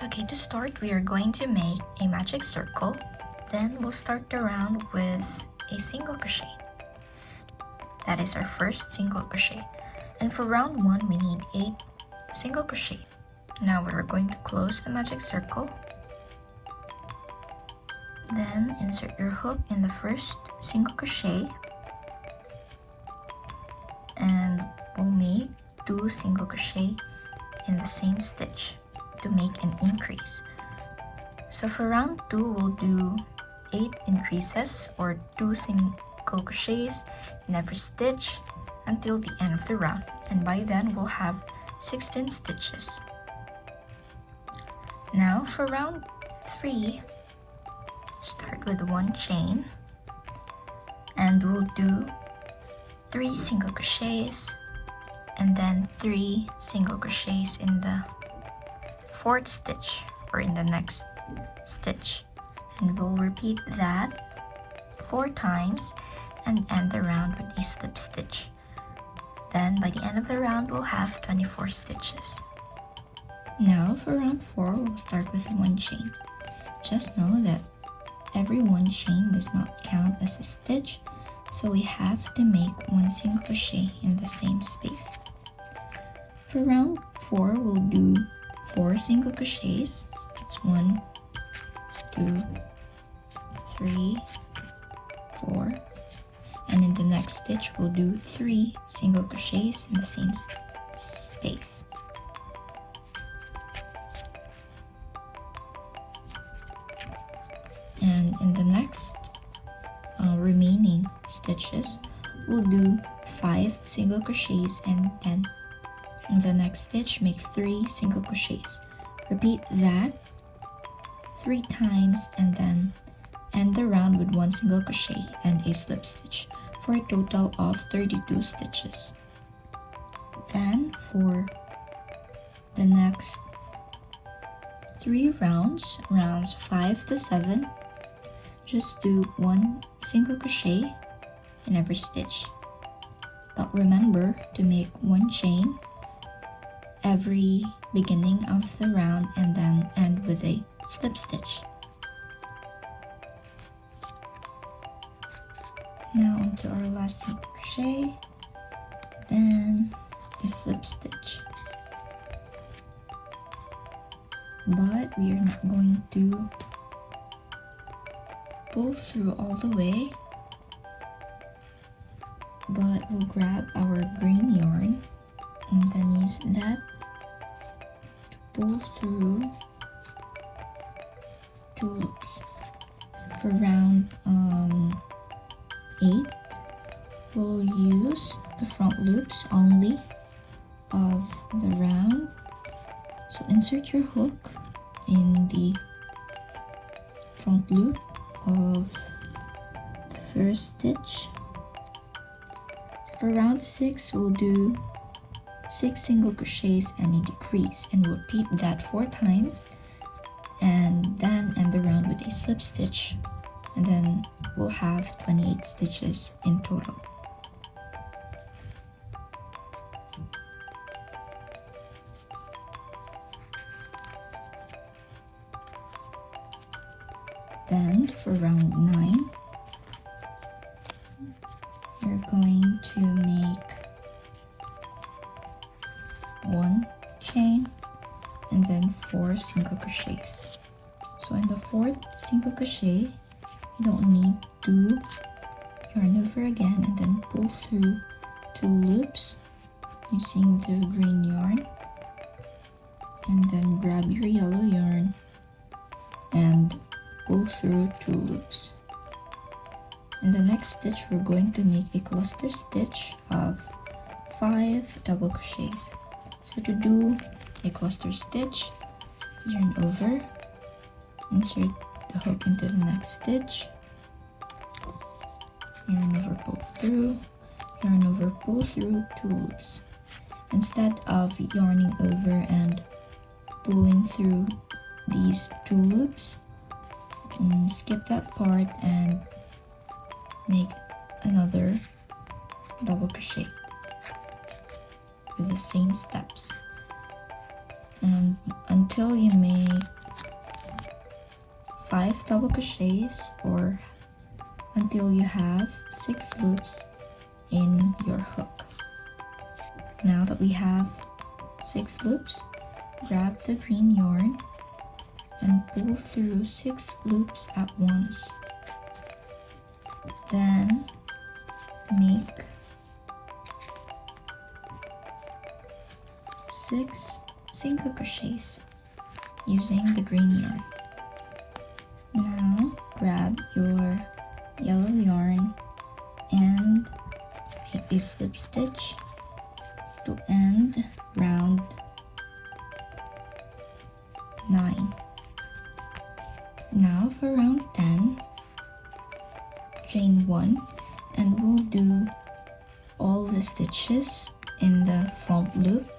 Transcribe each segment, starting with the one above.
Okay, to start, we are going to make a magic circle. Then we'll start the round with a single crochet. That is our first single crochet. And for round 1, we need 8 single crochet. Now we're going to close the magic circle. Then insert your hook in the first single crochet. And we'll make 2 single crochet in the same stitch to make an increase. So for round 2, we'll do 8 increases or 2 single crochets in every stitch until the end of the round, and by then we'll have 16 stitches. Now for round 3, start with 1 chain and we'll do 3 single crochets and then 3 single crochets in the 4th stitch or in the next stitch, and we'll repeat that 4 times and end the round with a slip stitch. Then by the end of the round we'll have 24 stitches. Now for round 4, we'll start with 1 chain. Just know that every 1 chain does not count as a stitch, so we have to make 1 single crochet in the same space. For round 4, we'll do 4 single crochets. It's 1, 2, 3, 4, and in the next stitch we'll do 3 single crochets in the same space. And in the next remaining stitches we'll do 5 single crochets, and then in the next stitch make 3 single crochets. Repeat that 3 times and then end the round with 1 single crochet and a slip stitch for a total of 32 stitches. Then for the next 3 rounds, rounds 5 to 7, just do 1 single crochet in every stitch. But remember to make 1 chain every beginning of the round and then end with a slip stitch. Now onto our last single crochet, then a slip stitch. But we are not going to pull through all the way, but we'll grab our green yarn and then use that to pull through 2 loops. For round 8, we'll use the front loops only of the round. So insert your hook in the front loop of the first stitch. So for round 6, we'll do 6 single crochets and a decrease, and we'll repeat that 4 times and then end the round with a slip stitch, and then we'll have 28 stitches in total. Then for round 9, you're going to make 1 chain and then 4 single crochets. So in the 4th single crochet, you don't need to yarn over again and then pull through 2 loops using the green yarn, and then grab your yellow yarn and pull through 2 loops. In the next stitch, we're going to make a cluster stitch of 5 double crochets. So to do a cluster stitch, yarn over, insert the hook into the next stitch, yarn over, pull through, yarn over, pull through 2 loops. Instead of yarning over and pulling through these 2 loops, you can skip that part and make another double crochet with the same steps, and until you make 5 double crochets or until you have 6 loops in your hook. Now that we have 6 loops, grab the green yarn and pull through 6 loops at once. Then make 6 single crochets using the green yarn. Now grab your yellow yarn and make a slip stitch to end round 9. Now for round 10, chain 1 and we'll do all the stitches in the front loop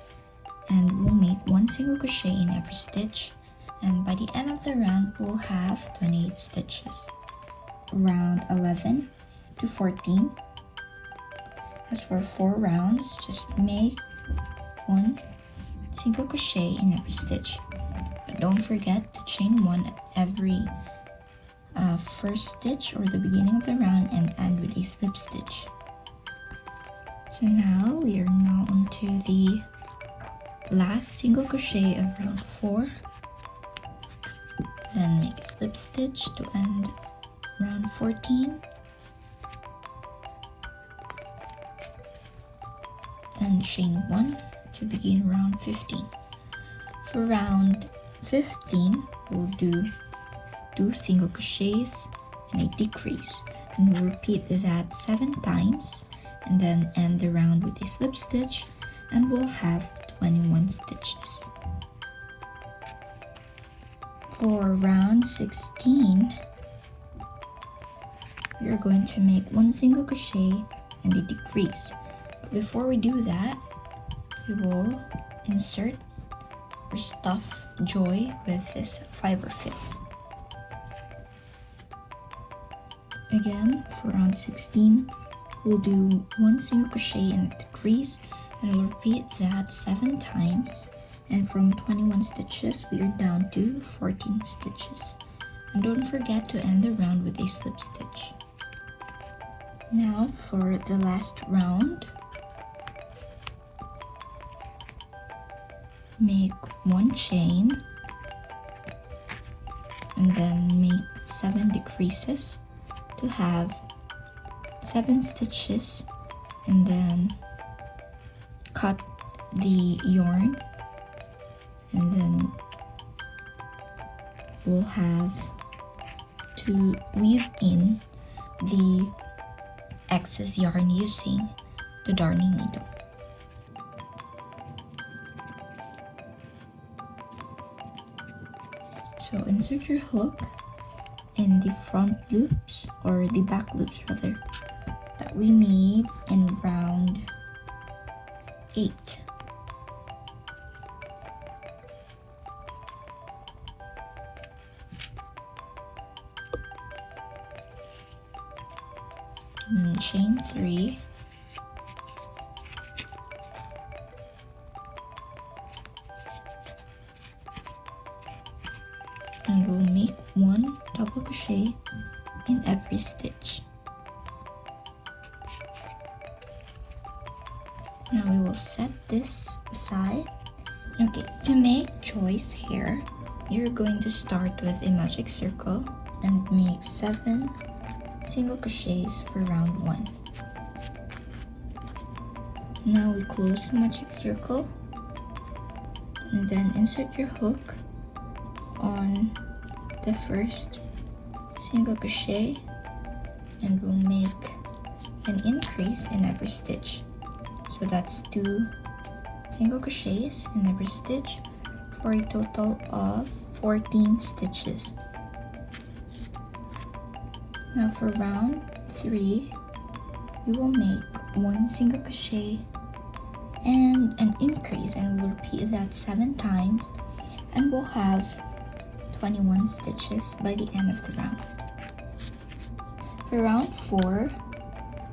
and we'll make 1 single crochet in every stitch, and by the end of the round we'll have 28 stitches. Round 11 to 14. As for 4 rounds, just make 1 single crochet in every stitch. But don't forget to chain 1 at every first stitch or the beginning of the round and end with a slip stitch. So now we are now onto the last single crochet of round 4. Then make a slip stitch to end round 14. Then chain 1 to begin round 15. For round 15, we'll do 2 single crochets and a decrease, and we'll repeat that 7 times and then end the round with a slip stitch, and we'll have 21 stitches. For round 16, we are going to make 1 single crochet and a decrease. But before we do that, we will insert or stuff joy with this fiber fit. Again, for round 16, we'll do 1 single crochet and a decrease, and we'll repeat that 7 times, and from 21 stitches we are down to 14 stitches. And don't forget to end the round with a slip stitch. Now for the last round, make 1 chain and then make 7 decreases to have 7 stitches, and then cut the yarn, and then we'll have to weave in the excess yarn using the darning needle. So insert your hook in the front loops, or the back loops rather, that we made in round 8. And then chain 3. And we'll make 1 double crochet in every stitch. Now we will set this aside. Okay, to make Joy's hair, you're going to start with a magic circle and make 7 single crochets for round 1. Now we close the magic circle and then insert your hook on the first single crochet, and we'll make an increase in every stitch. So that's 2 single crochets in every stitch for a total of 14 stitches. Now for round 3, we will make 1 single crochet and an increase, and we'll repeat that 7 times, and we'll have 21 stitches by the end of the round. For round 4,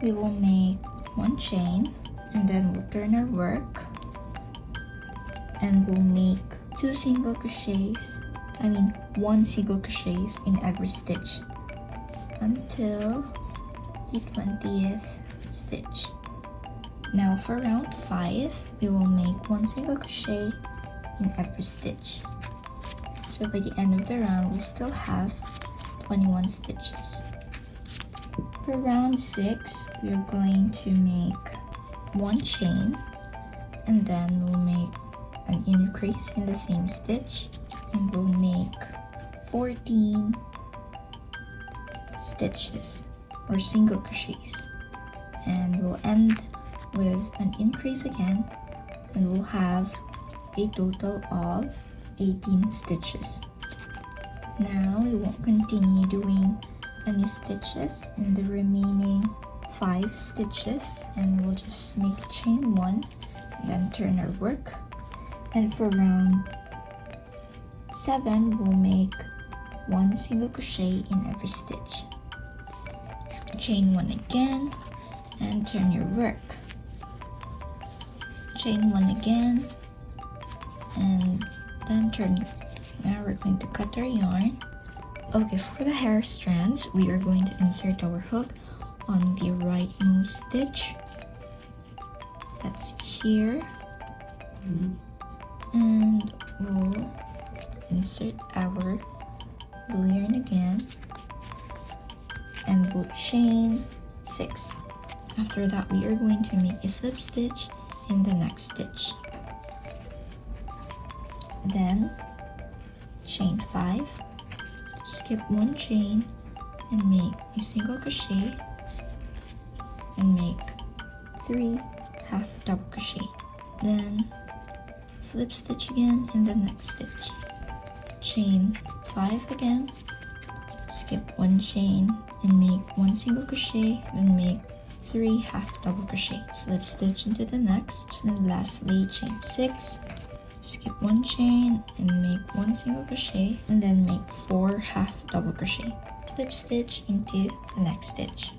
we will make 1 chain, and then we'll turn our work and we'll make 2 single crochets one single crochets in every stitch until the 20th stitch. Now for round 5, we will make one single crochet in every stitch. So by the end of the round, we still have 21 stitches. For round 6, we are going to make one chain, and then we'll make an increase in the same stitch, and we'll make 14 stitches or single crochets, and we'll end with an increase again, and we'll have a total of 18 stitches. Now we won't continue doing any stitches in the remaining 5 stitches, and we'll just make chain 1 and then turn our work. And for round 7, we'll make one single crochet in every stitch. Chain 1 again and turn your work. Chain 1 again and then turn your work. Now we're going to cut our yarn. Okay, for the hair strands, we are going to insert our hook on the rightmost stitch. That's here. And we'll insert our blue yarn again, and we'll chain 6. After that, we are going to make a slip stitch in the next stitch. Then chain 5, skip one chain and make a single crochet and make 3 half double crochet. Then slip stitch again in the next stitch. Chain 5 again, skip one chain and make one single crochet and make 3 half double crochet. Slip stitch into the next, and lastly chain 6, skip one chain and make one single crochet and then make 4 half double crochet. Slip stitch into the next stitch.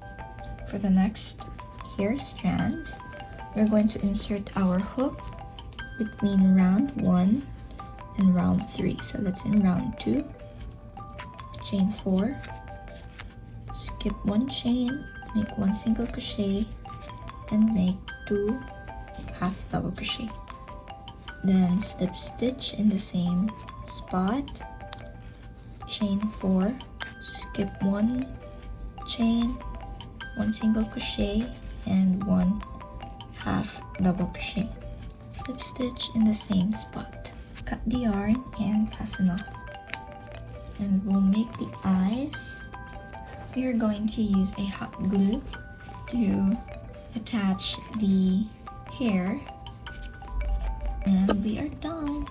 For the next hair strands, we're going to insert our hook between round 1 and round 3. So that's in round 2. Chain 4, skip one chain, make one single crochet and make 2 half double crochet. Then slip stitch in the same spot. Chain 4, skip one chain, one single crochet and 1 half double crochet. Slip stitch in the same spot. Cut the yarn and fasten off. And we'll make the eyes. We are going to use a hot glue to attach the hair. And we are done.